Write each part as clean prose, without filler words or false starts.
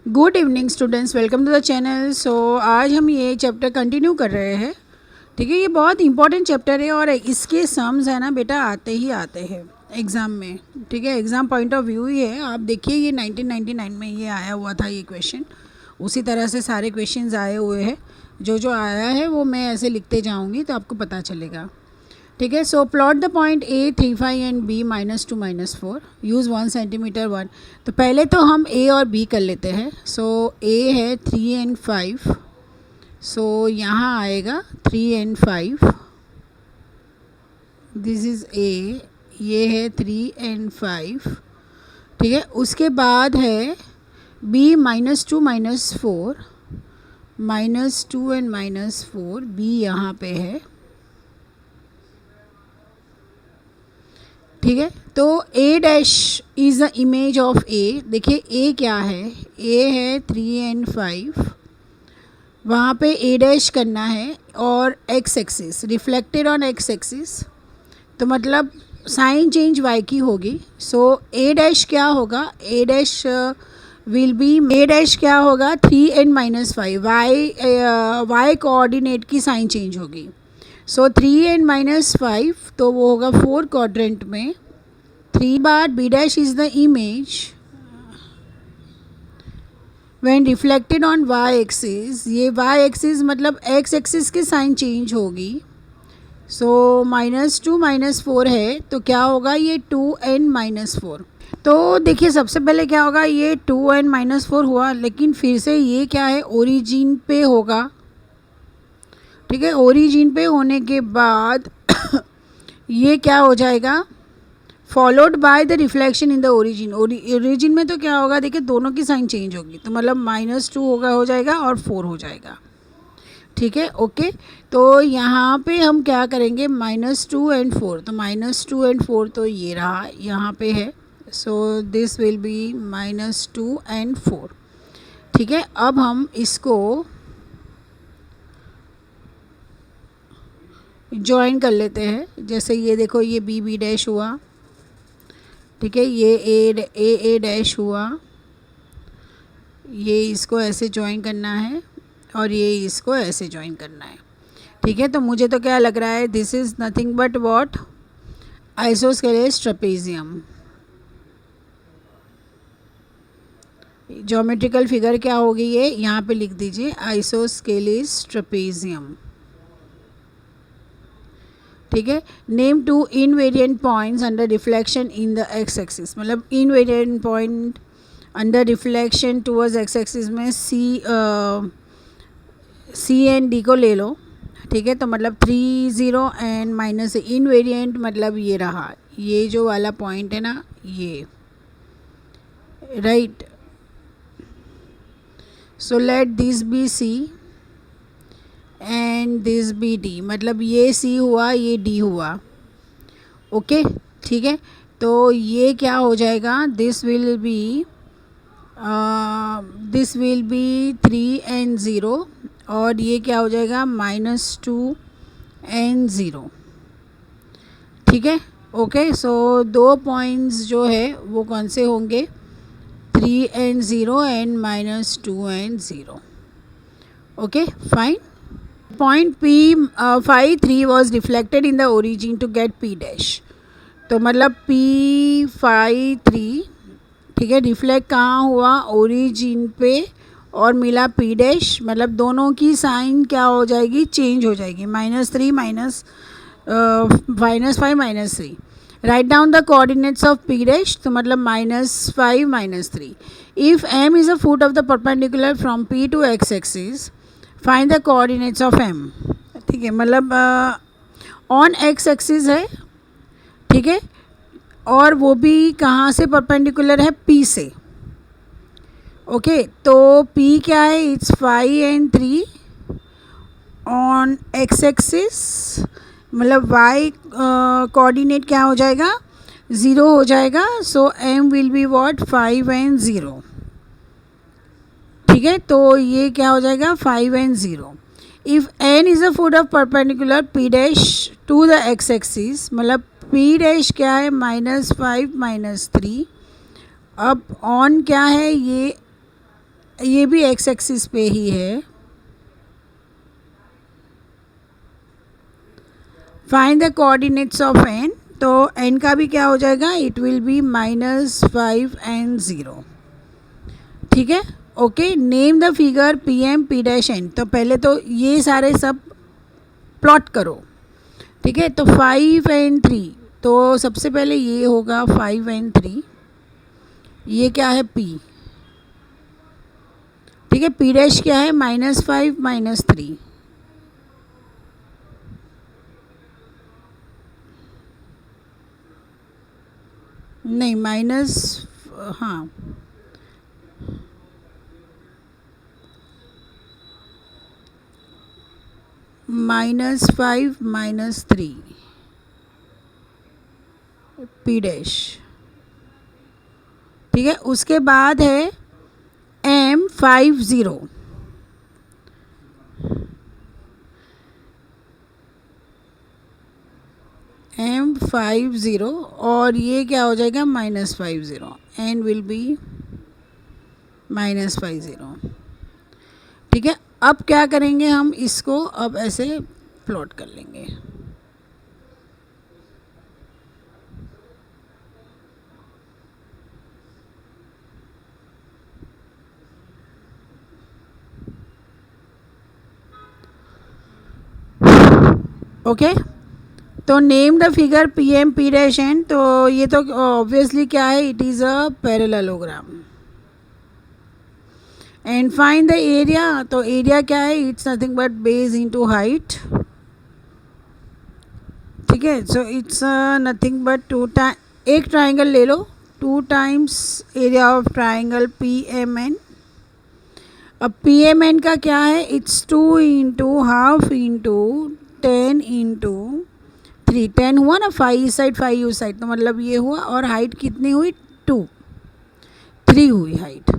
Good evening students, welcome to the channel. So आज हम ये चैप्टर कंटिन्यू कर रहे हैं। ठीक है, ये बहुत इंपॉर्टेंट चैप्टर है और इसके सम्स है ना बेटा आते ही आते हैं एग्ज़ाम में। ठीक है, एग्ज़ाम पॉइंट ऑफ व्यू ही है। आप देखिए ये 1999 में ये आया हुआ था ये क्वेश्चन, उसी तरह से सारे क्वेश्चंस आए हुए हैं। जो जो आया है वो मैं ऐसे लिखते जाऊँगी तो आपको पता चलेगा। ठीक है, so plot the point A 3, 5 and B -2, -4, use 1 centimetre 1। तो पहले तो हम ए और बी कर लेते हैं। सो ए है 3 एंड 5, सो यहाँ आएगा 3 एंड 5, दिस इज़ ए, ये है 3 एंड 5। ठीक है, उसके बाद है बी -2, -4, -2 एंड -4, बी यहाँ पे है। ठीक है, तो A dash is the image of A. देखिए ए क्या है, ए है 3 एंड 5, वहाँ पे ए डैश करना है और x axis reflected on X axis, तो मतलब साइन चेंज वाई की होगी। सो ए डैश क्या होगा, A dash will be, A dash क्या होगा 3 एंड -5, वाई कोऑर्डिनेट की साइन चेंज होगी। सो 3 एंड -5 तो वो होगा 4 क्वाड्रेंट में। 3 बार B dash is the image when reflected on Y axis, ये वाई एक्सिस मतलब एक्स एक्सिस की साइन चेंज होगी। सो -2 -4 है तो क्या होगा, ये 2 एंड -4। तो देखिए सबसे पहले क्या होगा, ये 2 एंड -4 हुआ, लेकिन फिर से ये क्या है ओरिजिन पे होगा। ठीक है, ओरिजिन पे होने के बाद ये क्या हो जाएगा, followed by the reflection in the origin. Origin में तो क्या होगा, देखिए दोनों की साइन चेंज होगी, तो मतलब -2 होगा, हो जाएगा और 4 हो जाएगा। ठीक है, ओके। तो यहाँ पे हम क्या करेंगे, -2 एंड 4, तो -2 एंड 4 तो ये रहा यहाँ पे है। So this will be -2 and 4। ठीक है, अब हम इसको ज्वाइन कर लेते हैं। जैसे ये देखो, ये बी बी डैश हुआ, ठीक है, ये ए डैश हुआ, ये इसको ऐसे ज्वाइन करना है और ये इसको ऐसे ज्वाइन करना है। ठीक है, तो मुझे तो क्या लग रहा है, this is nothing but what, isosceles trapezium. Geometrical figure क्या होगी ये, यहाँ पे लिख दीजिए, आइसोस्केलेस ट्रेपेजियम। ठीक है, name 2 invariant points under reflection in the X axis, मतलब invariant point under reflection towards X axis में सी एंड डी को ले लो। ठीक है, तो मतलब 3 0 एंड माइनस इनवेरिएंट मतलब ये रहा, ये जो वाला पॉइंट है ना ये, right. So let this B C and this B D, मतलब ये सी हुआ, ये डी हुआ। ओके, ठीक है, तो ये क्या हो जाएगा, दिस विल बी 3 एंड 0 और ये क्या हो जाएगा -2 एंड 0। ठीक है, ओके। सो दो पॉइंट्स जो है वो कौन से होंगे, 3 and 0 and -2 and 0। Okay, fine. Point P 5 3 was reflected in the origin to get P dash, तो मतलब P 5 3, ठीक है, रिफ्लेक्ट कहाँ हुआ, ओरिजिन पे, और मिला P डैश, मतलब दोनों की साइन क्या हो जाएगी, चेंज हो जाएगी, -3 -5 -3। Write down the coordinates of P dash, तो मतलब -5 -3। If M is a foot of the perpendicular from P to X axis, find the coordinates of M। ठीक है, मतलब ऑन एक्स एक्सिस है, ठीक है, और वो भी कहाँ से परपेंडिकुलर है, P से। ओके, तो P क्या है, it's 5 and 3 on X axis, मतलब Y कोऑर्डिनेट क्या हो जाएगा, 0 हो जाएगा। So M will be what, 5 and 0। ठीक है, तो ये क्या हो जाएगा, 5 and 0। If n is a foot of perpendicular P dash to the X axis, मतलब P डैश क्या है, -5 -3। अब ऑन क्या है, ये ये भी एक्स एक्सिस पे ही है। Find the coordinates of n, तो n का भी क्या हो जाएगा, इट विल बी -5 and 0। ठीक है, okay. Name the figure P M P dash N, तो पहले तो ये सारे सब प्लॉट करो। ठीक है, तो 5 and 3, तो सबसे पहले ये होगा 5 and 3, ये क्या है p। ठीक है, p डैश क्या है, -5 -3। नहीं माइनस, हाँ -5 -3 p डैश। ठीक है, उसके बाद है M50, M50, और ये क्या हो जाएगा -50, n विल बी -50। ठीक है, अब क्या करेंगे हम इसको, अब ऐसे प्लॉट कर लेंगे। ओके, तो name the figure P M P dash N, तो ये तो ऑब्वियसली क्या है, it is a parallelogram. And find the area, तो एरिया क्या है, it's nothing but base into height. ठीक है, सो इट्स नथिंग बट एक ट्राइंगल ले लो, 2 times area of triangle P M N. अब पी एम एन का क्या है, it's 2 into half into 10 into 3, 10 हुआ ना, 5 इस साइड 5 उस साइड, तो मतलब ये हुआ, और हाइट कितनी हुई, 3 हुई height.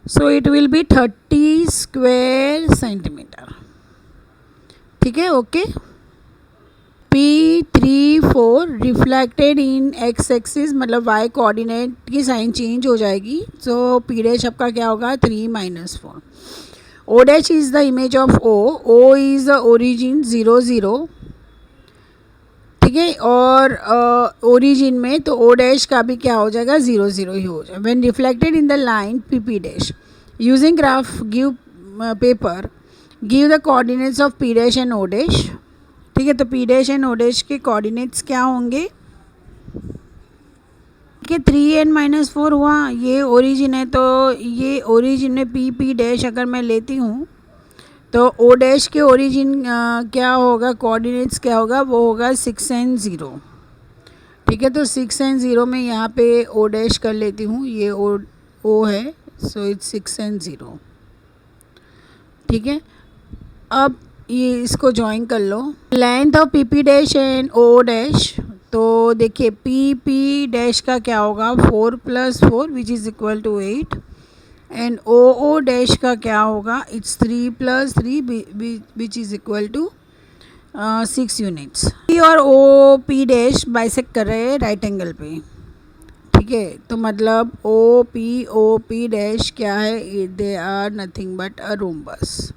So it will be 30 square centimetre. ठीक है, okay. P34 reflected in x axis, मतलब y कोऑर्डिनेट की साइन चेंज हो जाएगी। सो P डैश आपका क्या होगा, 3 -4। O dash is the image of O, O is the origin 0 0। ठीक है, और ओरिजिन में तो O डैश का भी क्या हो जाएगा, 0 0 ही हो जाएगा। When reflected in the line PP dash, using graph give paper, give the coordinates of P dash and O dash. ठीक है, तो P dash and O dash के कोऑर्डिनेट्स क्या होंगे, कि 3n -4 हुआ, ये ओरिजिन है, तो ये ओरिजिन में P डैश अगर मैं लेती हूँ, तो O डैश के ओरिजिन क्या होगा, कोऑर्डिनेट्स क्या होगा, वो होगा 6 and 0। ठीक है, तो 6 and 0 में यहाँ पे O डैश कर लेती हूँ, ये O है, सो इट्स 6 and 0। ठीक है, अब ये इसको ज्वाइन कर लो। Length of PP dash and O dash, तो देखिए PP डैश का क्या होगा, 4 + 4 which is equal to 8, and O dash का क्या होगा, it's 3 + 3 which is equal to 6 units. P और OP डैश बाइसेक्ट कर रहे हैं राइट एंगल पे। ठीक है, तो मतलब OP डैश क्या है, they are nothing but a rhombus.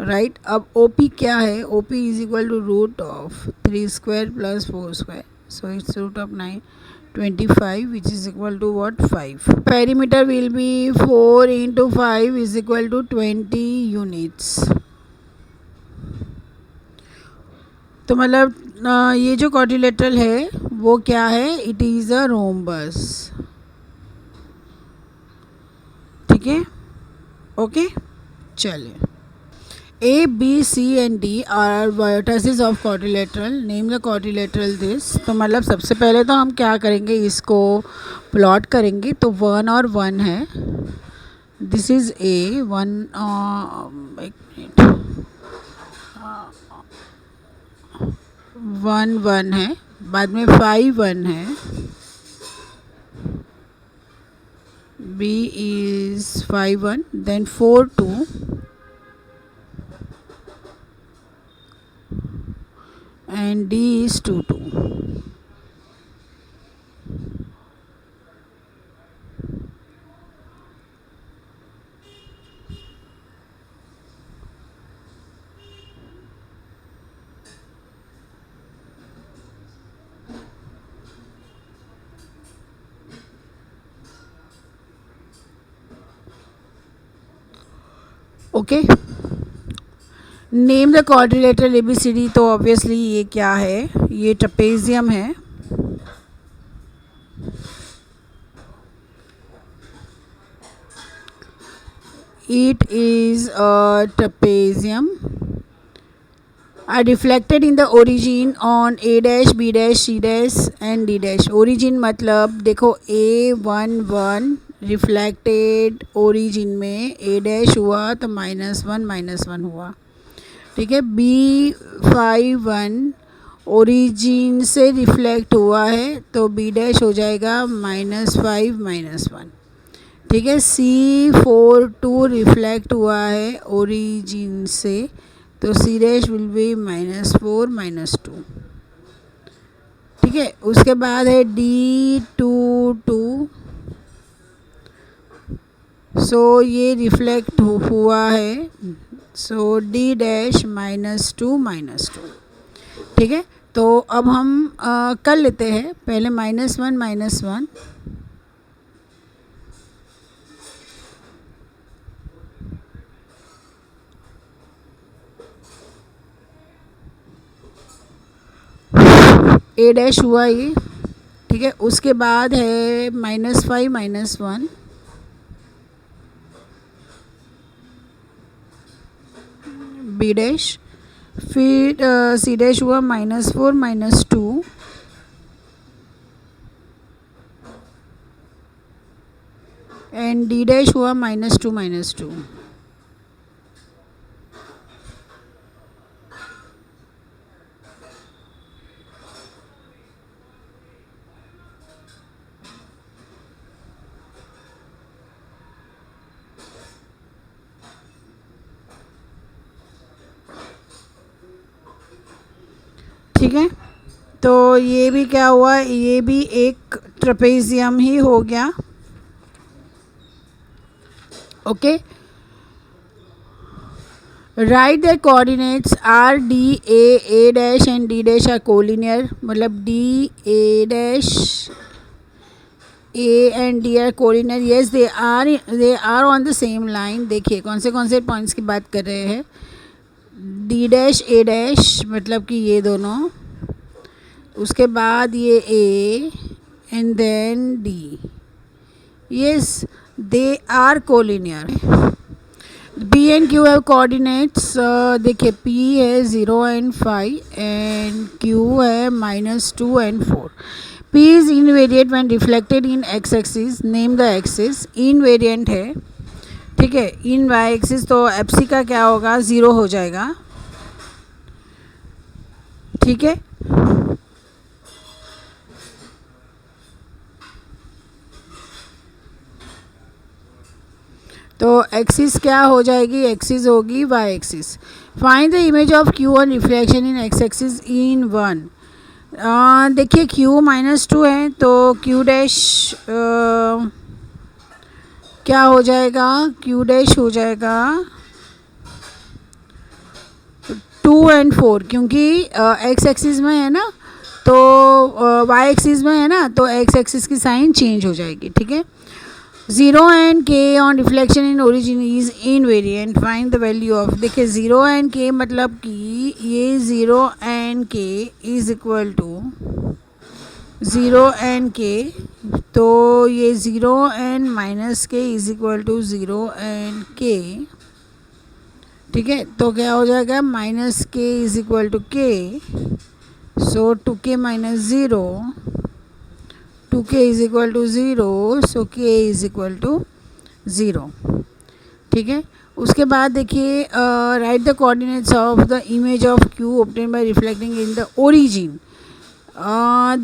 Right, अब OP क्या है, OP is equal to √3² + 4², so it's √9 25 which is equal to what, 5। Perimeter will be 4 × 5 is equal to 20 units. तो मतलब ये जो क्वाड्रिलेटरल है वो क्या है, इट इज़ अ रोम्बस। ठीक है, ओके, चलिए। A, B, C and D are vertices of quadrilateral. Name the quadrilateral this. तो मतलब सबसे पहले तो हम क्या करेंगे, इसको प्लॉट करेंगे। तो 1 और 1 है, दिस इज़ A 1, एक मिनट, 1 1 है, बाद में 5 1 है, B is 5 1, then 4 2, and D is 2 2. Okay, name the quadrilateral ABCD। तो ऑब्वियसली ये क्या है, ये ट्रेपेजियम है। It is a trapezium are reflected in the origin on A dash, B dash, C dash and D dash। origin मतलब देखो A11 reflected origin में A dash हुआ तो -1 हुआ, ठीक है। B51 ओरिजिन से रिफ्लेक्ट हुआ है तो B डैश हो जाएगा -5 -1, ठीक है। C42 रिफ्लेक्ट हुआ है ओरिजिन से तो C डैश विल बी -4 -2, ठीक है। उसके बाद है D22, सो ये रिफ्लेक्ट हुआ है सो D डैश -2 -2, ठीक है। तो अब हम कर लेते हैं पहले -1 -1, A डैश हुआ ये, ठीक है। उसके बाद है -5 -1, B डैश, फिर C डैश हुआ -4 -2, एंड D डैश हुआ -2 -2, ठीक है। तो ये भी क्या हुआ, ये भी एक ट्रेपेजियम ही हो गया, okay. Right the coordinates are D A dash and D dash are collinear, मतलब D A dash A and D are collinear. Yes they are on the same line. देखिए कौन से पॉइंट्स की बात कर रहे हैं, डी डैश ए dash मतलब कि ये दोनों, उसके बाद ये A and then D, yes they are collinear. P and Q have coordinates, देखिए P है 0 and 5 and Q है -2 and 4। P is invariant when reflected in x axis, name the axis। invariant है, ठीक है। in y axis तो FC का क्या होगा, 0 हो जाएगा, ठीक है। तो एक्सिस क्या हो जाएगी, एक्सिस होगी y axis. Find the image of Q on reflection in x axis इन 1। देखिए Q -2 है तो Q डैश क्या हो जाएगा, Q डैश हो जाएगा 2 and 4, क्योंकि x एक्सिस में है ना तो y एक्सिस में है ना, तो x एक्सिस की साइन चेंज हो जाएगी, ठीक है। 0 and k on reflection in origin is invariant, find the value of। देखिए 0 and k मतलब कि ये 0 and k is equal to 0 and k, तो ये 0 and -k is equal to 0 and k, ठीक है। तो क्या हो जाएगा, -k is equal to k, so 2k - 0, 2k is equal to 0, so k is equal to 0, ठीक है। उसके बाद देखिए right the coordinates of the image of Q obtain bye reflecting in the origin.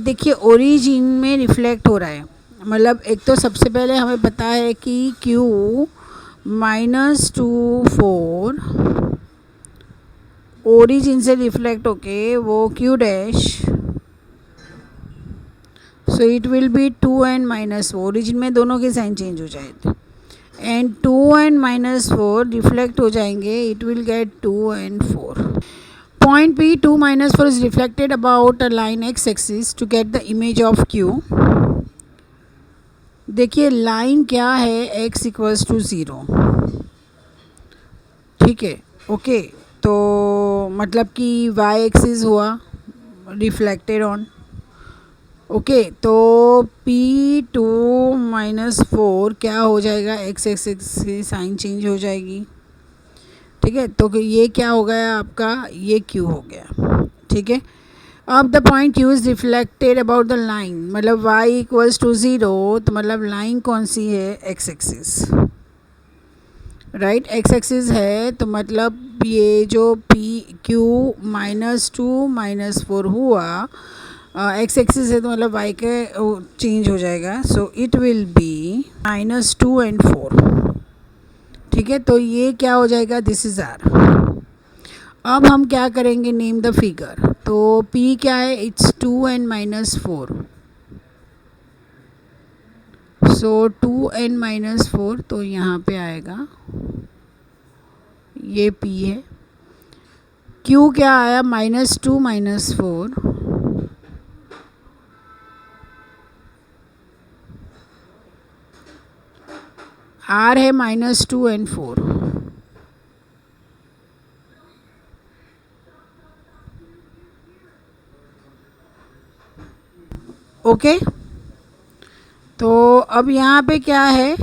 देखिए ओरिजिन में reflect हो रहा है, मतलब एक तो सबसे पहले हमें पता है कि Q -2 4 ओरिजिन से रिफ्लेक्ट होके वो Q dash, so it will be 2n-4, origin में दोनों के साइन चेंज हो जाए एंड 2n-4 रिफ्लेक्ट हो जाएंगे, it will get 2n4. Point P 2-4 is reflected about a line x axis to get the image of Q. देखिए line क्या है, x इक्वल्स टू 0. ठीक है, ओके. तो मतलब कि y एक्सिस हुआ रिफ्लेक्टेड ऑन. ओके, तो P2-4 क्या हो जाएगा, x एक्सिस की साइन चेंज हो जाएगी. ठीक है, तो ये क्या हो गया आपका, ये Q हो गया. ठीक है, अब the point Q is reflected about the line, मतलब y इक्वल्स टू 0, तो मतलब लाइन कौन सी है, x axis. Right, x axis है, तो मतलब ये जो Q-2-4 हुआ x एक्सिस है, तो मतलब y के चेंज हो जाएगा. So it will be -2 and 4. ठीक है, तो ये क्या हो जाएगा, दिस इज़ R. अब हम क्या करेंगे, नेम द फिगर. तो P क्या है, इट्स 2n-4. सो 2n-4, तो यहाँ पे आएगा, ये P है. Q क्या आया, -2-4. R है -2 and 4. ओके, तो अब यहाँ पे क्या है,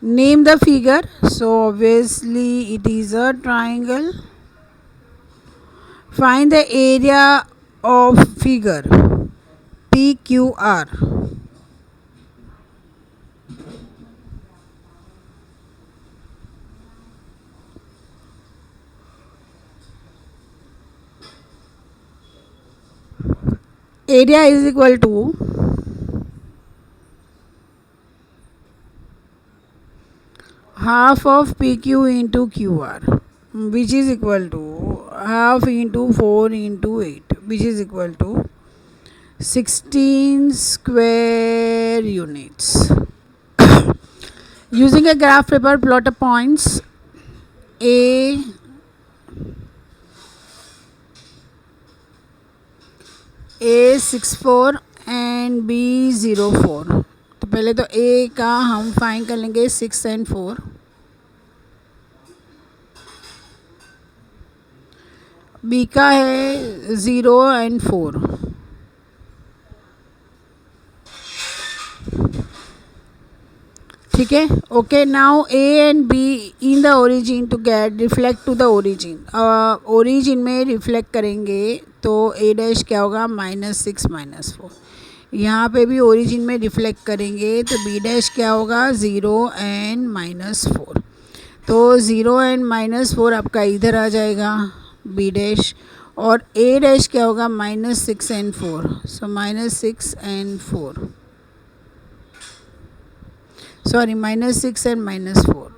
name the figure. So obviously it is a triangle. Find the area of figure PQR. Area is equal to half of PQ into QR, which is equal to half into 4 into 8, which is equal to 16 square units. Using a graph paper, plot the points A64 and B04. तो पहले तो A का हम find कर लेंगे 6 and 4. B का है 0 and 4. ठीक है, okay. Now A and B in the origin to get reflect to the origin. Origin में रिफ्लेक्ट करेंगे तो A डैश क्या होगा, -6 -4. यहाँ पे भी ओरिजिन में रिफ्लेक्ट करेंगे तो B डैश क्या होगा, 0 and -4. तो 0 and -4 आपका इधर आ जाएगा B डैश, और A डैश क्या होगा, -6 and 4. So -6 and 4, sorry -6 and -4,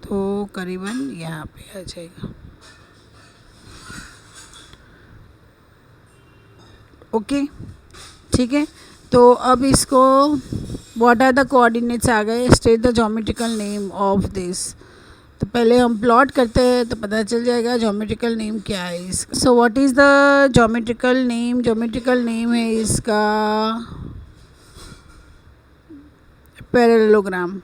तो करीबन यहाँ पे आ जाएगा. ओके, ठीक है. तो अब इसको व्हाट आर द कोऑर्डिनेट्स आ गए, state the geometrical name of this. तो पहले हम प्लॉट करते हैं तो पता चल जाएगा ज्योमेट्रिकल नेम क्या है इसका. So what is the geometrical name, geometrical name है इसका parallelogram.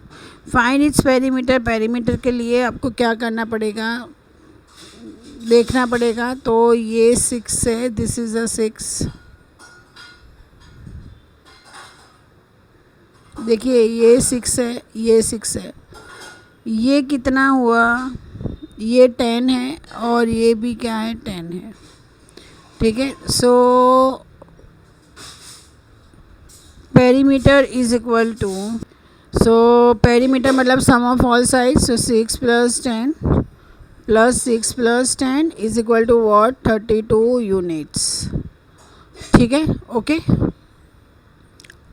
Find its perimeter. Perimeter के लिए आपको क्या करना पड़ेगा, देखना पड़ेगा. तो ये 6 है, दिस इज़ अ 6. देखिए ये 6 है, ये 6 है, ये कितना हुआ, ये 10 है, और ये भी क्या है, 10 है. ठीक है, so perimeter is equal to, so perimeter मतलब sum of all sides. So 6 + 10 + 6 + 10 is equal to what, 32 units. ठीक है, ओके.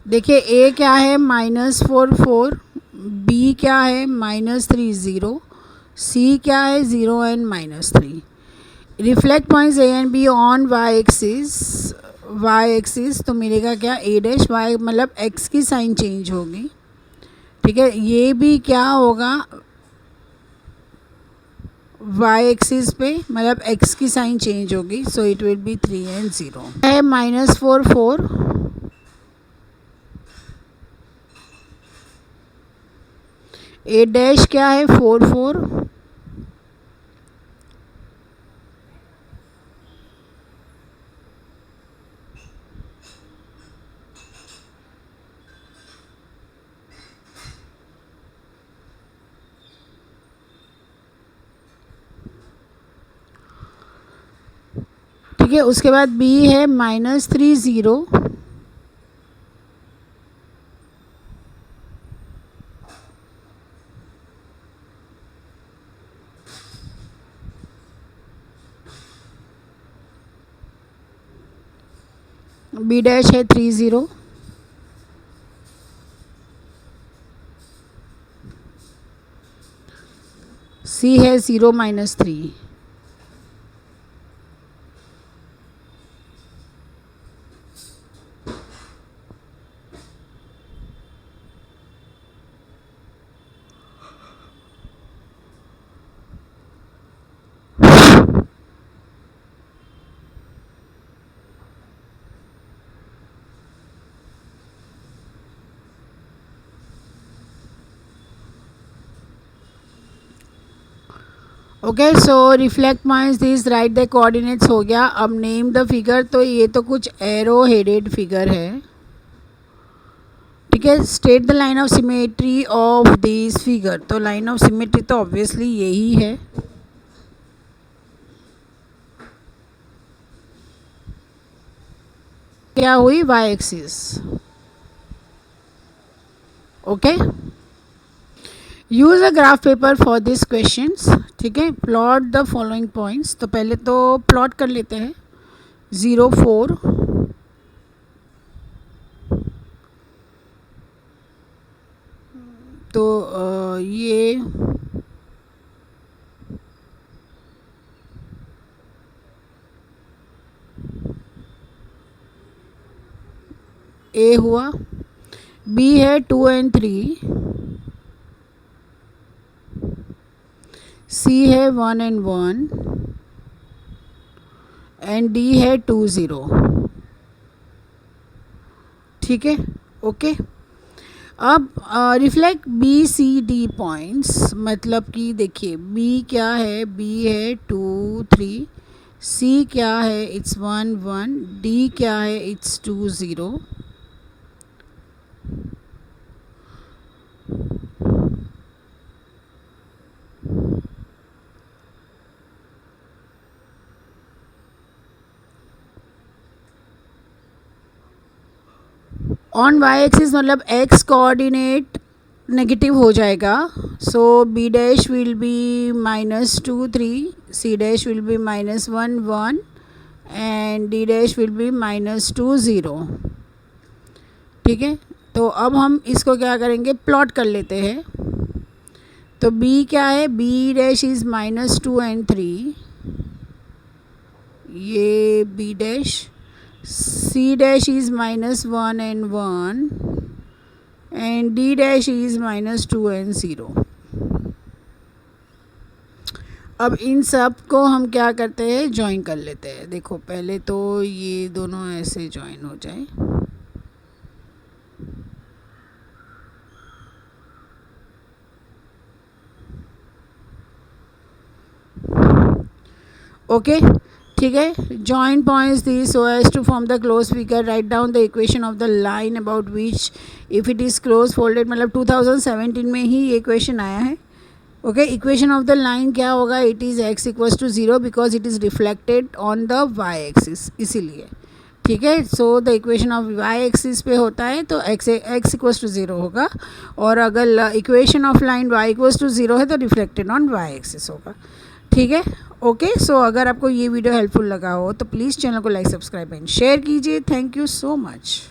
देखिए A क्या है, -4 B क्या है, -3 0, C क्या है, 0 and -3. Reflect points A and B on Y axis तो मिलेगा क्या, ए डैश वाई मतलब एक्स की साइन चेंज होगी, ठीक है। ये भी क्या होगा, वाई एक्सिस पे मतलब एक्स की साइन चेंज होगी, so it will be 3 and 0 है -4 4, ए डैश क्या है 4 4, ठीक है। उसके बाद बी है -3 0, बी डैश है 3 0, सी है 0 -3, okay. So reflect points this, right the coordinates हो गया। अब नेम द फिगर, तो ये तो कुछ एरो हेडेड फिगर है, ठीक है। State the line of symmetry of this figure, तो लाइन ऑफ सिमेट्री तो ऑब्वियसली यही है, क्या हुई, Y axis, okay. Use a graph paper for this questions, ठीक है। प्लॉट द फॉलोइंग पॉइंट्स, तो पहले तो प्लॉट कर लेते हैं 0 4, तो ये ए हुआ, बी है 2 and 3, सी है 1 and 1 एंड डी है 2 0, ठीक है, ओके। अब reflect B C D points, मतलब कि देखिए बी क्या है, बी है 2 3, सी क्या है, इट्स 1 1, डी क्या है, इट्स 2 0, ऑन वाई एक्सिस मतलब एक्स कोऑर्डिनेट नेगेटिव हो जाएगा, so B dash will be -2 3, C dash will be -1 1 and D dash will be -2 0, ठीक है। तो अब हम इसको क्या करेंगे, प्लॉट कर लेते हैं। तो बी क्या है, बी डैश इज़ -2 and 3, ये B dash, C dash is -1 and 1 and D dash is -2 and 0। अब इन सब को हम क्या करते हैं, ज्वाइन कर लेते हैं। देखो पहले तो ये दोनों ऐसे ज्वाइन हो जाए, ओके, ठीक है। Join points the so as to form the close figure, write down the equation of the line about which if it is close folded, मतलब 2017 में ही ये क्वेश्चन आया है, okay. Equation of the line क्या होगा, it is x equals to 0 because it is reflected on the y axis, इसीलिए, ठीक है। So the equation of y axis पे होता है तो x इक्वल्स टू 0 होगा, और अगर equation of line y equals to 0 है तो रिफ्लेक्टेड ऑन y एक्सिस होगा, ठीक है, ओके। सो अगर आपको ये वीडियो हेल्पफुल लगा हो तो प्लीज़ चैनल को लाइक सब्सक्राइब एंड शेयर कीजिए। Thank you so much.